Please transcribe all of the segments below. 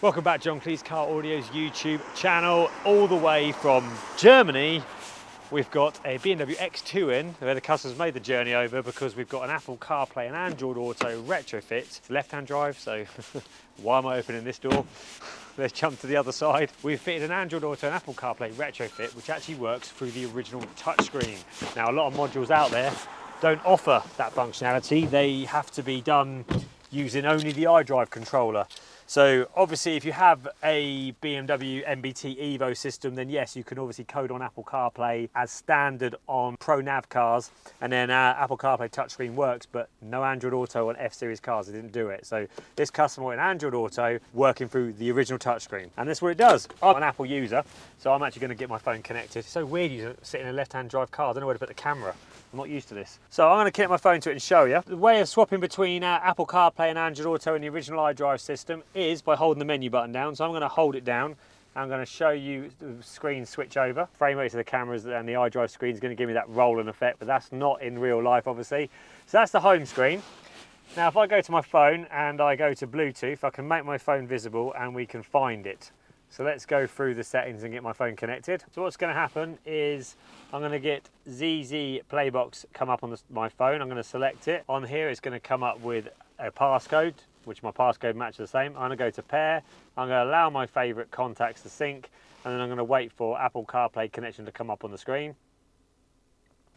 Welcome back, John Kleis Car Audio's YouTube channel. All the way from Germany, we've got a BMW X2 in, where the customer's made the journey over because we've got an Apple CarPlay and Android Auto retrofit. It's left-hand drive, so why am I opening this door? Let's jump to the other side. We've fitted an Android Auto and Apple CarPlay retrofit, which actually works through the original touchscreen. Now, a lot of modules out there don't offer that functionality. They have to be done using only the iDrive controller. So obviously if you have a BMW MBT Evo system, then yes, you can obviously code on Apple CarPlay as standard on Pro Nav cars, and then Apple CarPlay touchscreen works, but no Android Auto on F-Series cars, they didn't do it. So this customer went Android Auto working through the original touchscreen, and that's what it does. I'm an Apple user, so I'm actually going to get my phone connected. It's so weird you sitting in a left-hand drive car, I don't know where to put the camera. I'm not used to this. So I'm going to connect my phone to it and show you. The way of swapping between Apple CarPlay and Android Auto and the original iDrive system is by holding the menu button down. So I'm going to hold it down. I'm going to show you the screen switch over. Frame rates of the cameras and the iDrive screen is going to give me that rolling effect, but that's not in real life, obviously. So that's the home screen. Now, if I go to my phone and I go to Bluetooth, I can make my phone visible and we can find it. So let's go through the settings and get my phone connected. So what's going to happen is I'm going to get ZZ Playbox come up on my phone. I'm going to select it. On here it's going to come up with a passcode, which my passcode matches the same. I'm going to go to pair. I'm going to allow my favourite contacts to sync, and then I'm going to wait for Apple CarPlay connection to come up on the screen.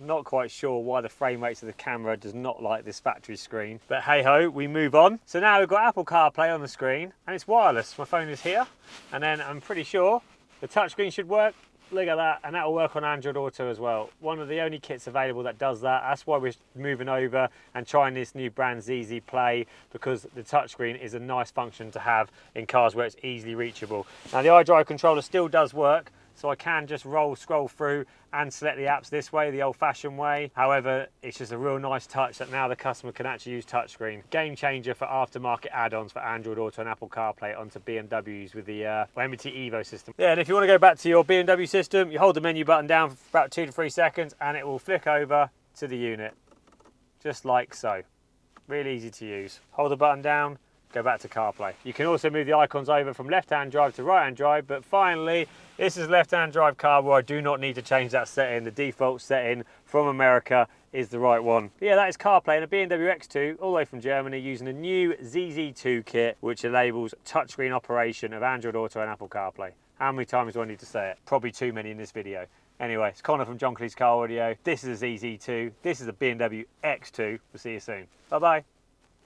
Not quite sure why the frame rates of the camera does not like this factory screen, but hey ho, we move on. So now we've got Apple CarPlay on the screen and it's wireless. My phone is here, and then I'm pretty sure the touchscreen should work. Look at that, and that'll work on Android Auto as well. One of the only kits available that does that. That's why we're moving over and trying this new brand ZZ Play, because the touchscreen is a nice function to have in cars where it's easily reachable. Now the iDrive controller still does work, so I can just scroll through and select the apps this way, the old-fashioned way. However, it's just a real nice touch that now the customer can actually use touchscreen. Game changer for aftermarket add-ons for Android Auto and Apple CarPlay onto BMWs with the MBT Evo system. Yeah, and if you want to go back to your BMW system, you hold the menu button down for about 2 to 3 seconds and it will flick over to the unit, just like so. Really easy to use. Hold the button down, go back to CarPlay. You can also move the icons over from left-hand drive to right-hand drive, but finally, this is left-hand drive car where I do not need to change that setting. The default setting from America is the right one. But yeah, that is CarPlay and a BMW X2 all the way from Germany using a new ZZ2 kit, which enables touchscreen operation of Android Auto and Apple CarPlay. How many times do I need to say it? Probably too many in this video. Anyway, it's Connor from John Kleis Car Audio. This is a ZZ2. This is a BMW X2. We'll see you soon. Bye-bye.